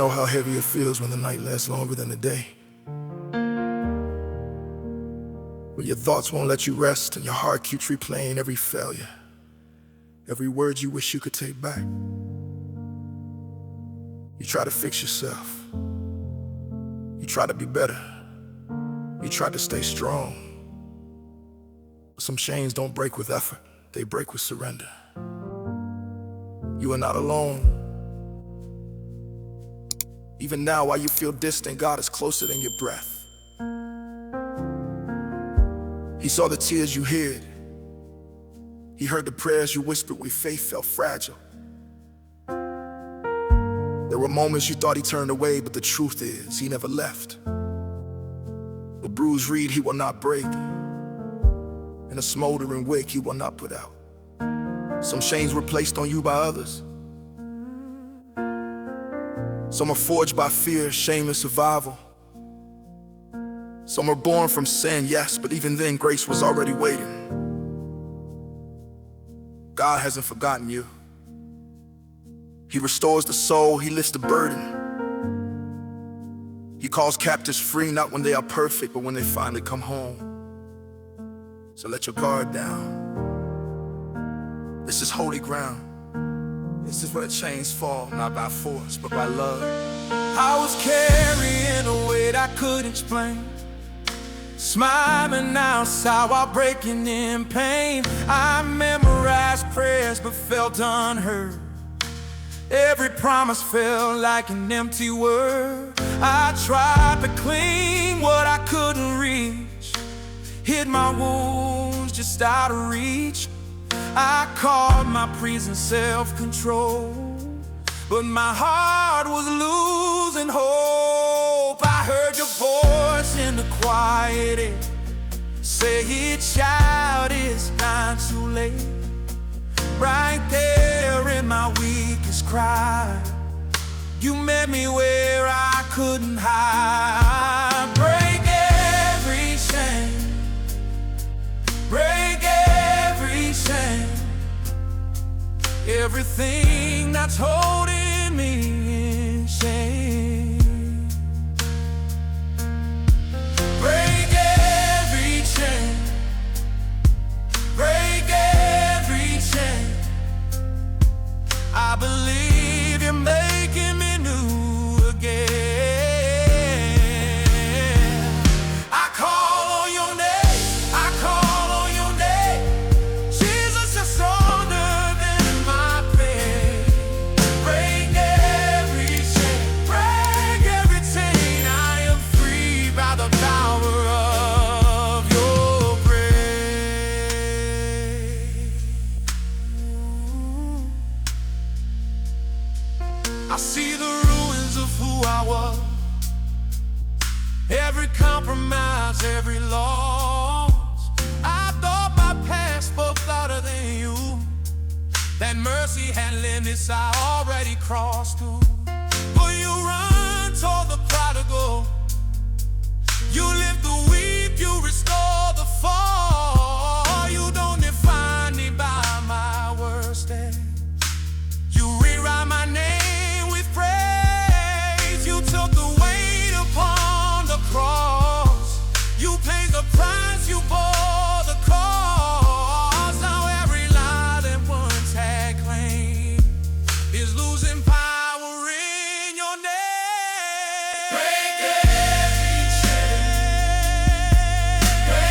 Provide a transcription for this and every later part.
know how heavy it feels when the night lasts longer than the day. When your thoughts won't let you rest and your heart keeps replaying every failure, every word you wish you could take back. You try to fix yourself. You try to be better. You try to stay strong. But some chains don't break with effort, they break with surrender. You are not alone. Even now, while you feel distant, God is closer than your breath. He saw the tears you hid. He heard the prayers you whispered when faith felt fragile. There were moments you thought he turned away, but the truth is, he never left. A bruised reed he will not break, and a smoldering wick he will not put out. Some chains were placed on you by others. Some are forged by fear, shame, and survival. Some are born from sin, yes, but even then grace was already waiting. God hasn't forgotten you. He restores the soul, he lifts the burden. He calls captives free, not when they are perfect, but when they finally come home. So let your guard down. This is holy ground. This is where the chains fall, not by force, but by love. I was carrying a weight I couldn't explain, smiling outside while breaking in pain. I memorized prayers but felt unheard. Every promise felt like an empty word. I tried to cling what I couldn't reach, hid my wounds just out of reach. I called my prison self-control, but my heart was losing hope. I heard your voice in the quiet air, say, child, it's not too late. Right there in my weakest cry, you met me where I couldn't hide. Break every chain, break every chain, everything that's holding me in shame. Break every chain, break every chain. I believe you're making me new again. I call on your name, I call on your name. Jesus, you're stronger than my pain. Break every chain, break every chain. I am free by the power of your grace. I see the ruins of who I was, every compromise, every loss. I thought my past spoke louder than you, that mercy had limits I already crossed too. But you run toward the prodigal, you lift the weak, you restore the fall. You don't define me by my worst day, you rewrite my name with praise. You took the weight upon the cross, you paid the price, you bore the cost. Now every lie that once had claim is losing power in your name. Break every chain, break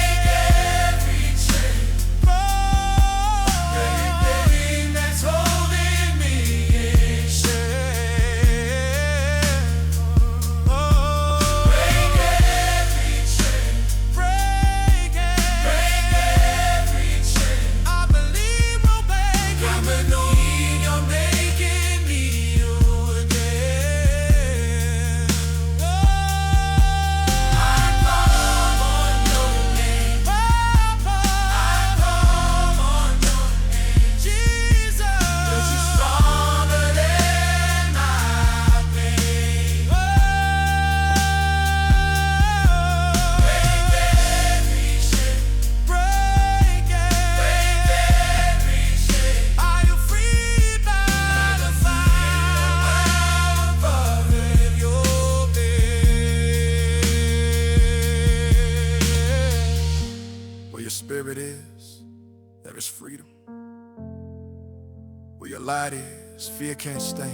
Where your light is, fear can't stay.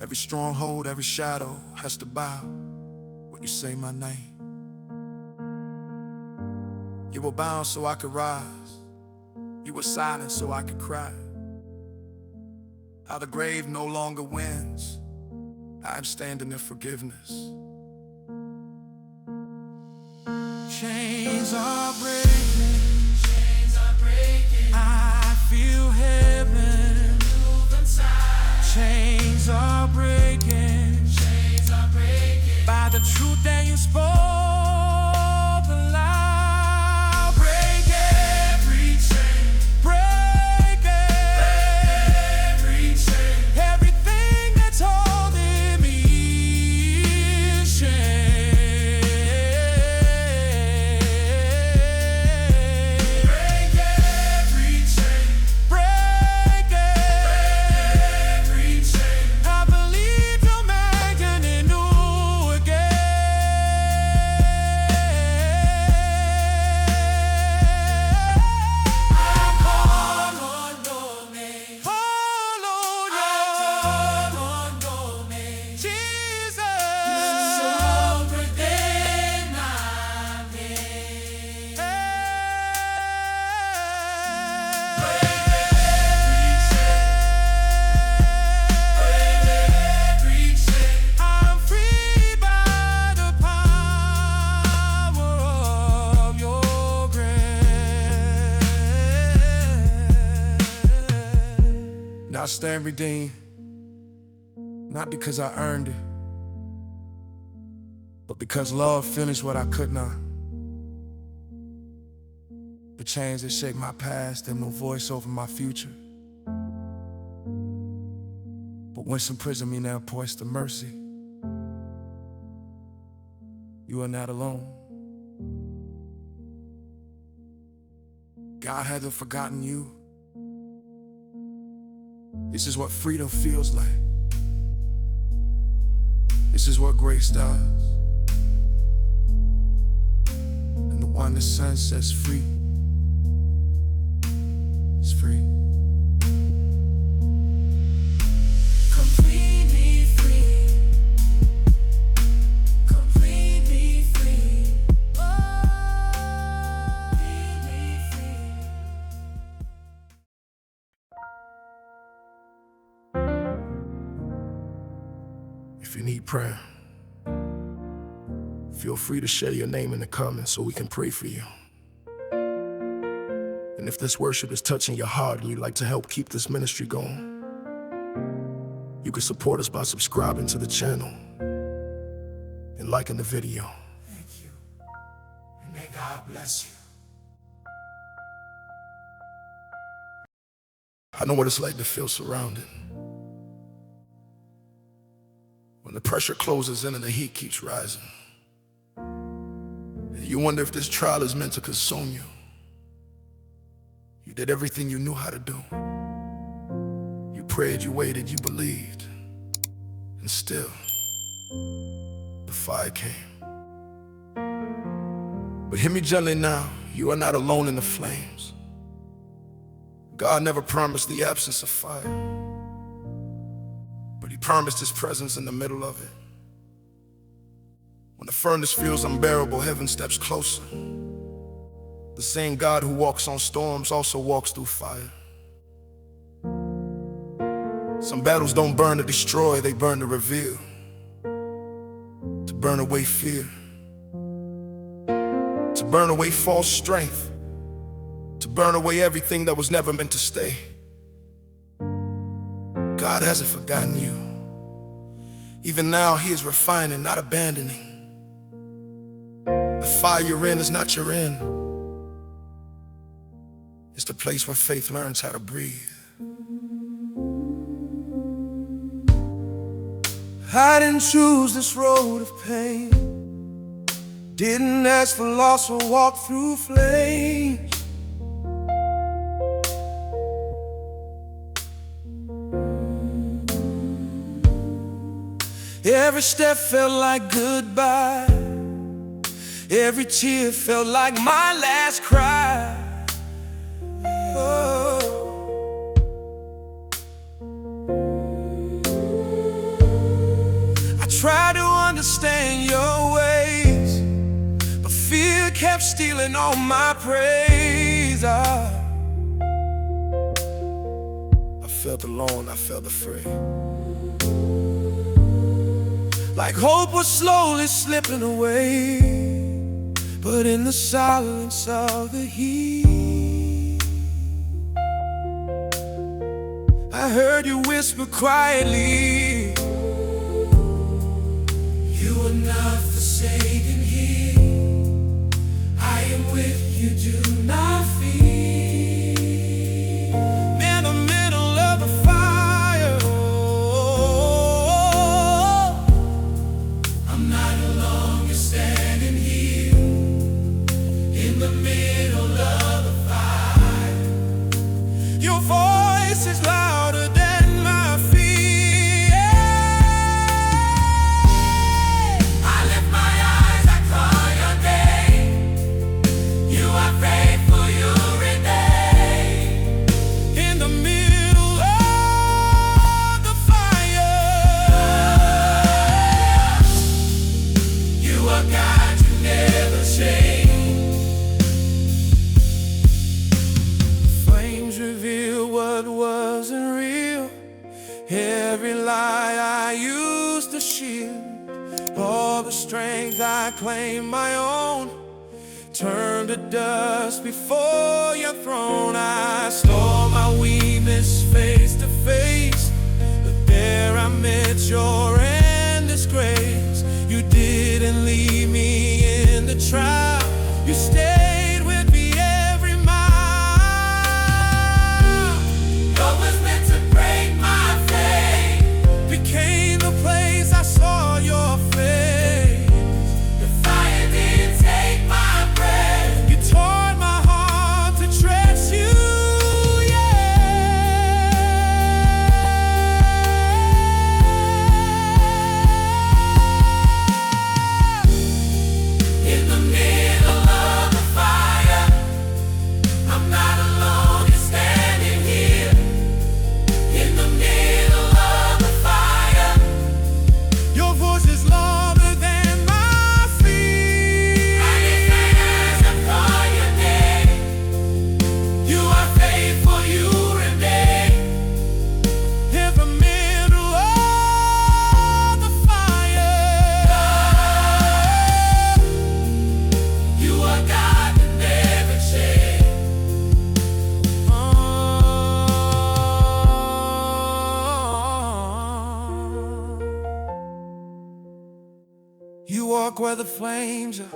Every stronghold, every shadow has to bow when you say my name. You were bound so I could rise. You were silent so I could cry. How the grave no longer wins, I'm standing in forgiveness. Chains are breaking, chains are breaking. I feel heaven move inside. Chains are breaking, chains are breaking. By the truth that you spoke aloud. Break every chain, break every chain. Everything that's holding me is chained. Break every chain, break every chain. I believe you're making it new again. I call on your name, call on your name, Jesus. Over than my name. Every chain, I'm free by the power of your grace. Now I stand redeemed, not because I earned it, but because love finished what I could not. The chains that shake my past have no voice over my future. But when some prison me now points to mercy, you are not alone. God hasn't forgotten you. This is what freedom feels like. This is what grace does. And the one the sun sets free is free. Completely free, completely free, completely free. If you need prayer, feel free to share your name in the comments so we can pray for you. And if this worship is touching your heart and you'd like to help keep this ministry going, you can support us by subscribing to the channel and liking the video. Thank you, and may God bless you. I know what it's like to feel surrounded. When the pressure closes in and the heat keeps rising. And you wonder if this trial is meant to consume you. You did everything you knew how to do. You prayed, you waited, you believed. And still, the fire came. But hear me gently now, you are not alone in the flames. God never promised the absence of fire, but He promised His presence in the middle of it. When the furnace feels unbearable, heaven steps closer. The same God who walks on storms also walks through fire. Some battles don't burn to destroy, they burn to reveal, to burn away fear, to burn away false strength, to burn away everything that was never meant to stay. God hasn't forgotten you. Even now, He is refining, not abandoning. The fire you're in is not your end. It's the place where faith learns how to breathe. I didn't choose this road of pain, didn't ask for loss or walk through flames. Every step felt like goodbye, every tear felt like my last cry. Oh. tried to understand your ways, but fear kept stealing all my praise. I felt alone, I felt afraid. Like hope was slowly slipping away, but in the silence of the heat, I heard you whisper quietly, you are not forsaken here. I am with you, do not fear. In the middle of the fire, I'm not alone, you're standing here. In the middle of the fire, your voice is louder than my fear. I lift my eyes, I call your name. You are faithful, you remain. In the middle of the fire, you are God, you never change. Flames reveal what wasn't real. Every lie I used to shield, all the strength I claimed my own, turned to dust before your throne. I saw my weakness face to face, but there I met your endless grace. You didn't leave me in the trial, you stayed with me every mile. What was meant to break my faith became the place I saw your face. The fire didn't take my breath, you taught my heart to trust you, In the middle of the fire, I'm not alone, you're standing here. In the middle of the fire, your voice is louder than my fear. I lift my eyes, I call your name. You are faithful, you remain. In the middle of the fire, you are God that never change. You walk where the flames are,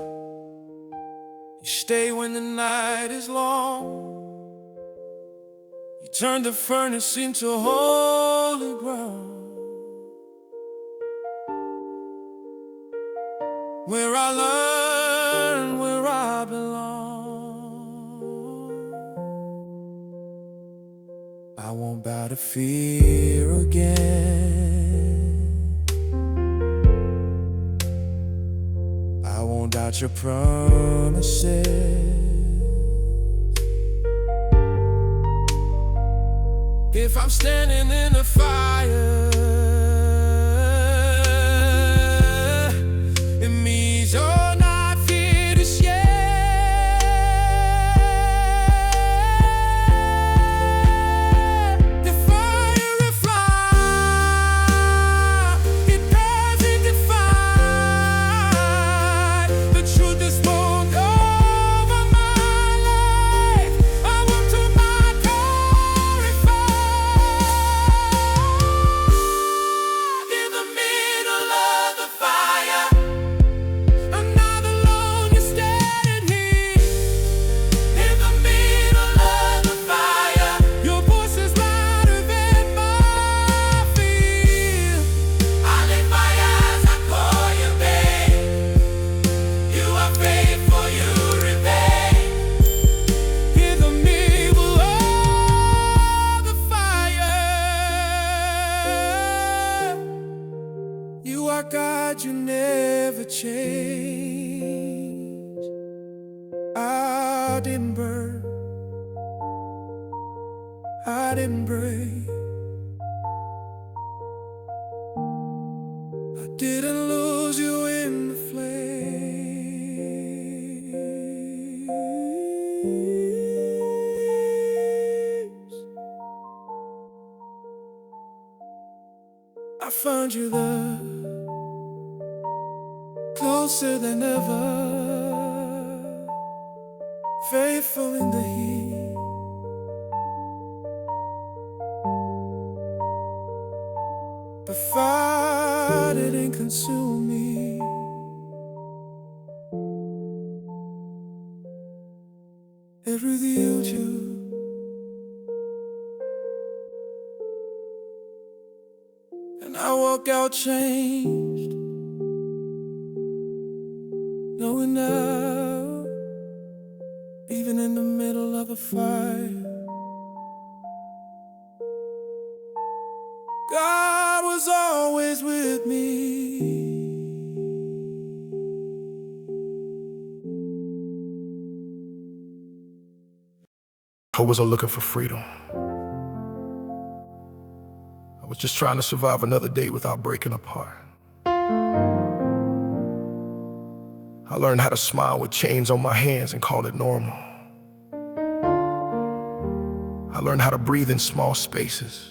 you stay when the night is long. You turn the furnace into holy ground, where I learn, where I belong. I won't bow to fear again. I won't doubt your promises. If I'm standing in the fire, it means you're not finished yet. The fire and fire, it doesn't define. The truth is born over my life. I want to my glorified. In the middle of the fire, I'm not alone, you're standing here. In the middle of the fire, your voice is louder than my fear. I lift my eyes, I call your name. You are faithful, you remain. In the middle of the fire, you are God, you never change. I didn't burn, I didn't break, I didn't I found you there, closer than ever, faithful in the heat. But fire didn't consume me. It revealed you. And I walk out changed, knowing now, even in the middle of a fire, God was always with me. I wasn't looking for freedom. I was just trying to survive another day without breaking apart. I learned how to smile with chains on my hands and call it normal. I learned how to breathe in small spaces,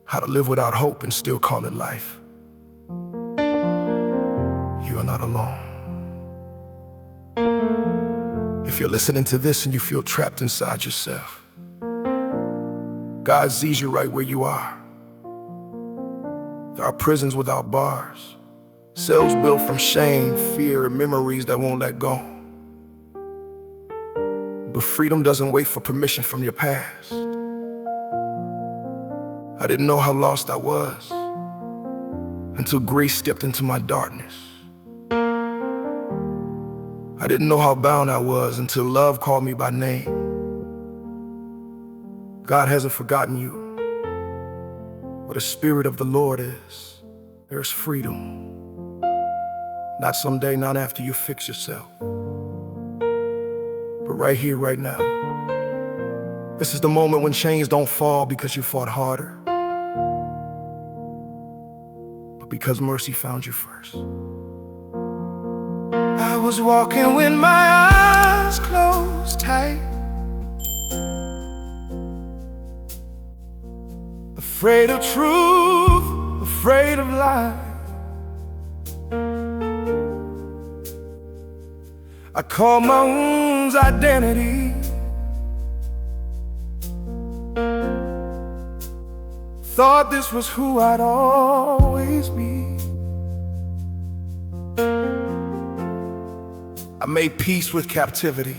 how to live without hope and still call it life. You are not alone. If you're listening to this and you feel trapped inside yourself, God sees you right where you are. There are prisons without bars, cells built from shame, fear, and memories that won't let go. But freedom doesn't wait for permission from your past. I didn't know how lost I was until grace stepped into my darkness. I didn't know how bound I was until love called me by name. God hasn't forgotten you. Where the Spirit of the Lord is, there's freedom. Not someday, not after you fix yourself, but right here, right now. This is the moment when chains don't fall because you fought harder, but because mercy found you first. I was walking with my eyes closed tight, afraid of truth, afraid of lies. I called my wounds identity, thought this was who I'd always be. I made peace with captivity,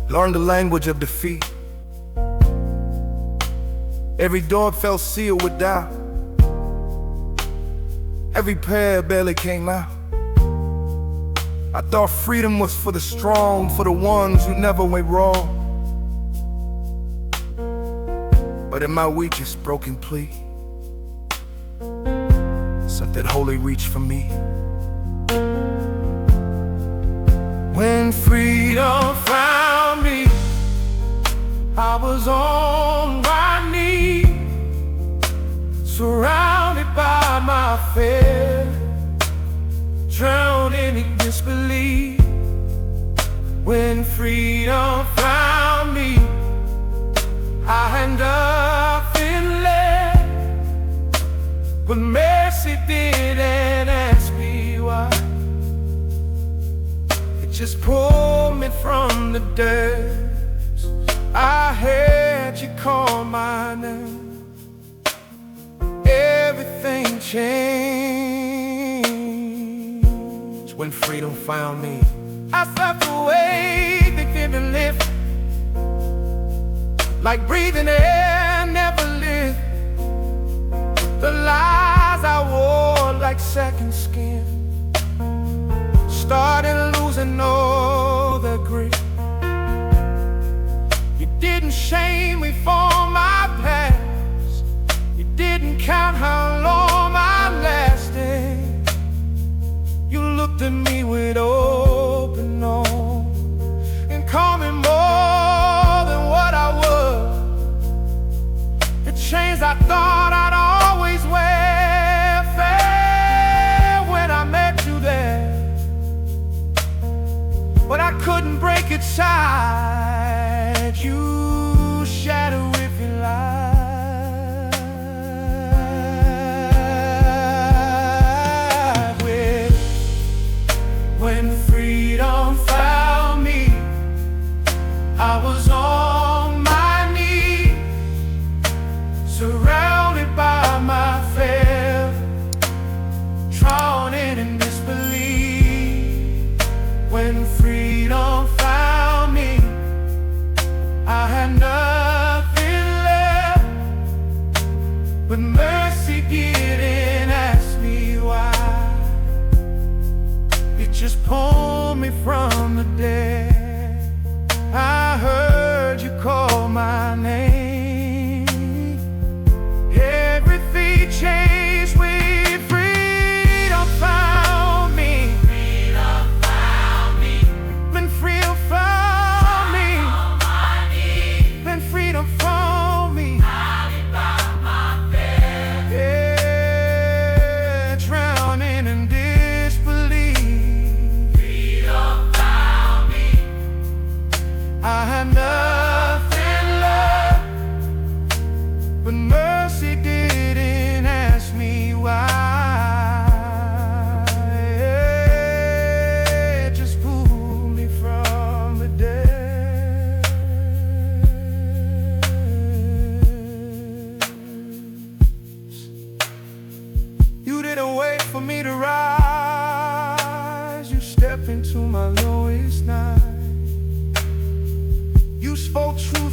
learned the language of defeat. Every door felt sealed with doubt, every prayer barely came out. I thought freedom was for the strong, for the ones who never went wrong. But in my weakest broken plea, something holy reached for me. When freedom found me, I was on my knees, surrounded by my fear, drowning in disbelief. When freedom found me, I had nothing left, but mercy didn't ask me why. It just pulled me from the depths. I heard you call my name. Everything changed when freedom found me. I felt the weight that didn't lift, like breathing air never lived. The lies I wore like second skin started losing all their grip. You didn't shame me for my past, you didn't count how long I lasted. You looked at me with open arms and called me more than what I was. The chains I thought I'd always wear fell when I met you there, but I couldn't break its side. You shadow with your light.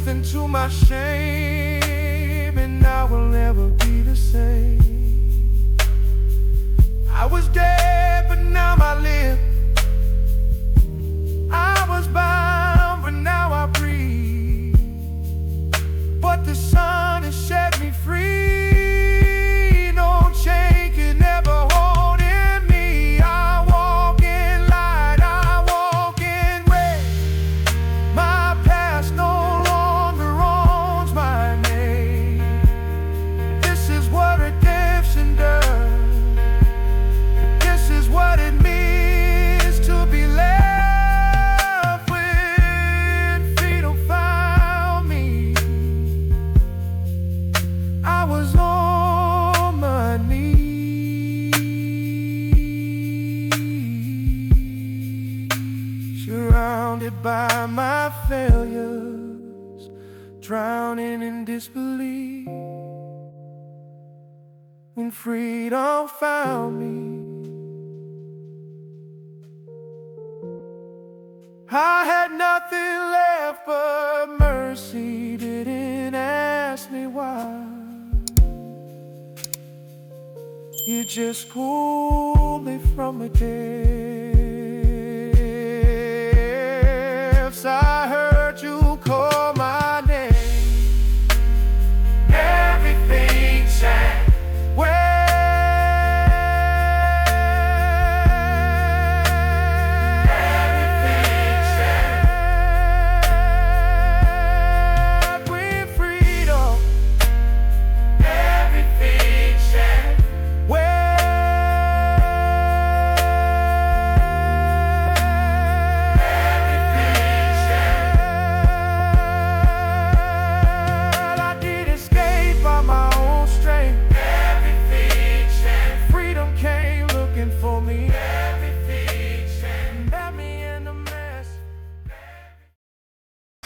truth into my shame, and I will never be the same. I was dead, but now I live. I was bound, but now I breathe. But the sun has set me free. No chain can never hold in me. I walk in light, I walk in grace. My past no longer owns my name. This is what redemption does. This is what it means to be left when freedom found me. I was on my knees, surrounded by my failures, drowning in disbelief. When freedom found me, I had nothing left but mercy. Didn't ask me why. You just pulled me from the depths. I heard you call my name. Everything changed.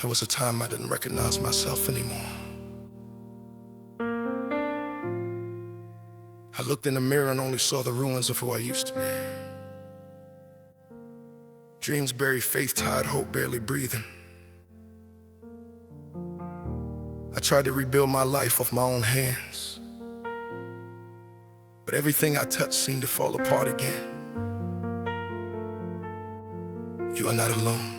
There was a time I didn't recognize myself anymore. I looked in the mirror and only saw the ruins of who I used to be. Dreams buried, faith tied, hope barely breathing. I tried to rebuild my life off my own hands, but everything I touched seemed to fall apart again. You are not alone.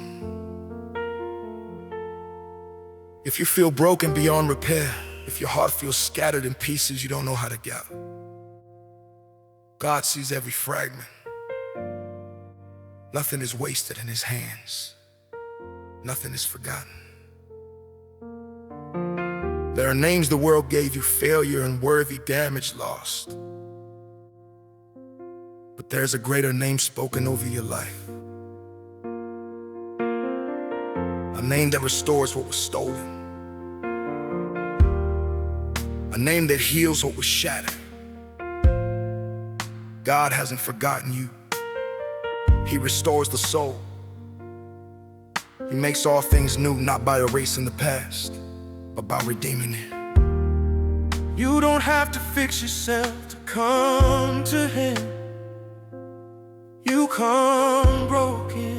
If you feel broken beyond repair, if your heart feels scattered in pieces you don't know how to gather, God sees every fragment. Nothing is wasted in His hands. Nothing is forgotten. There are names the world gave you, failure, unworthy, damage, lost. But there's a greater name spoken over your life. A name that restores what was stolen. A name that heals what was shattered. God hasn't forgotten you. He restores the soul. He makes all things new, not by erasing the past, but by redeeming it. You don't have to fix yourself to come to Him. You come broken,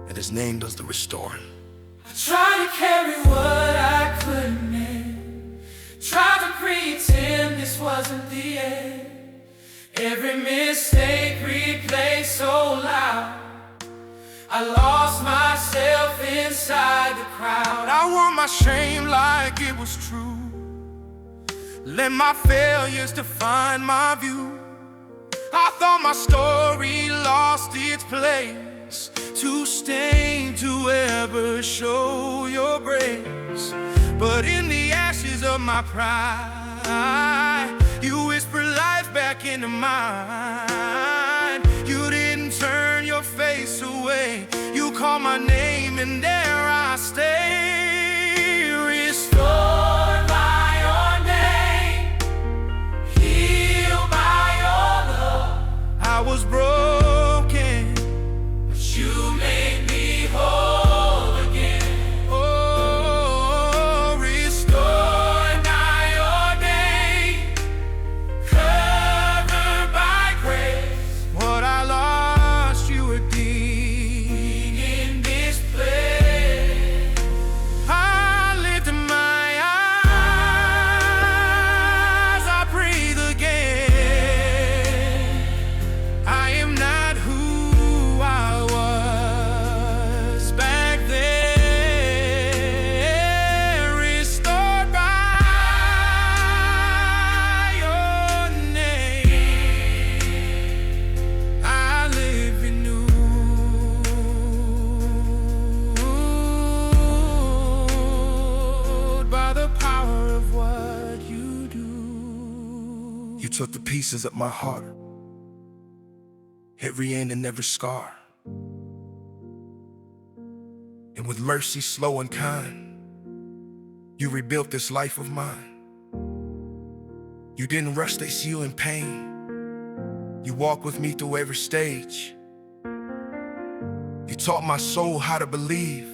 And His name does the restoring. I tried to carry what I couldn't end. Tried to pretend this wasn't the end. Every mistake replayed so loud. I lost myself inside the crowd. I wore my shame like it was true. Let my failures define my view. I thought my story lost its place, too stained to ever show your grace. But in the ashes of my pride, you whispered life back into mine. You didn't turn your face away. You called my name and there I stay. Restored by your name, healed by your love. I was broken, but you made me whole again. Oh, restored by your name, covered by grace. What I lost, you redeemed in this place. took the pieces of my heart, every end and every scar. And with mercy slow and kind, you rebuilt this life of mine. You didn't rush to see you in pain. You walked with me through every stage. You taught my soul how to believe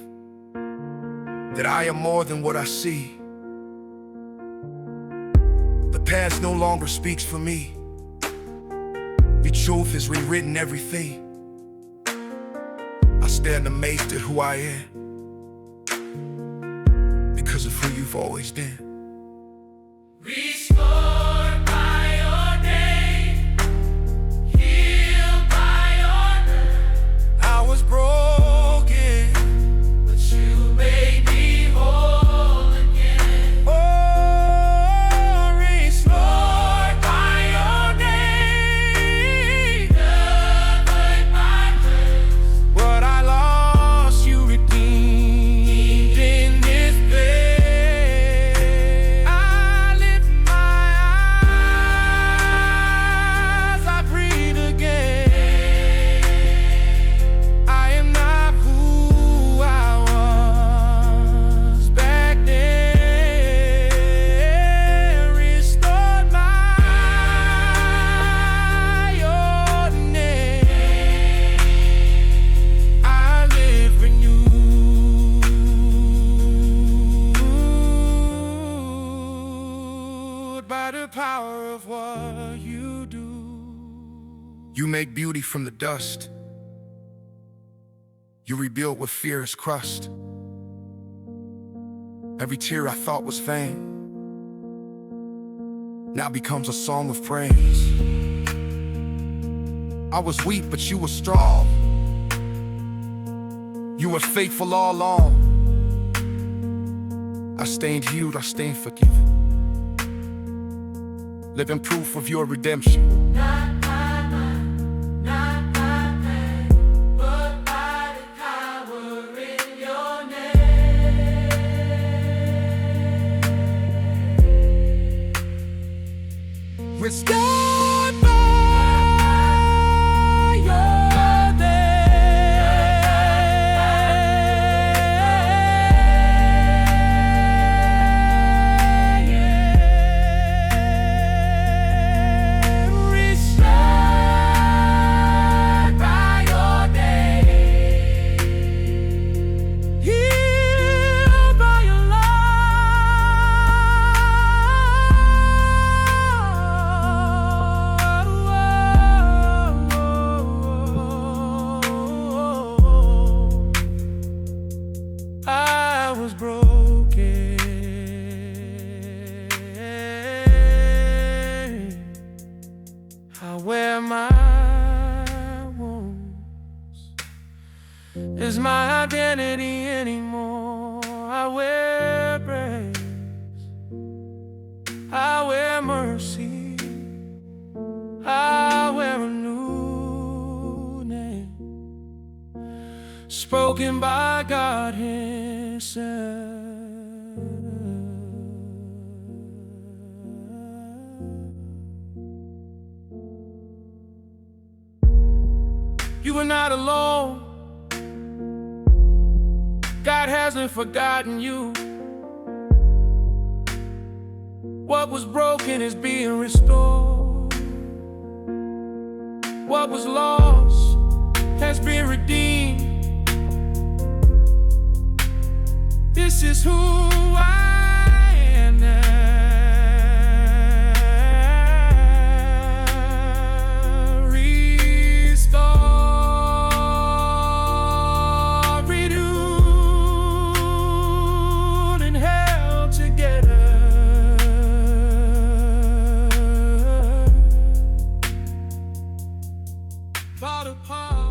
that I am more than what I see. The past no longer speaks for me. Your truth has rewritten everything. I stand amazed at who I am because of who you've always been. Restored by your name, healed by your name. I was broken, but you made me whole again. Oh, restored by your name, covered by grace. What I lost, you redeemed in this place. I lift my eyes, I breathe again. I am not who I was back then. Restored by your name, I live renewed by the power of what you do. You make beauty from the dust. You rebuild what fear has crushed. Every tear I thought was vain now becomes a song of praise. I was weak, but you were strong. You were faithful all along. I stained healed, I stained forgiven, living proof of your redemption. Not by might, not by pain, but by the power in your name. Restored by your name. Restored by your name. Healed by your love. I was broken. I wear my wounds is my identity anymore. I wear grace, I wear mercy, I wear a new name, spoken by God Himself. You are not alone. God hasn't forgotten you. What was broken is being restored. What was lost has been redeemed. This is who I am now. Restored, renewed, and held together by the power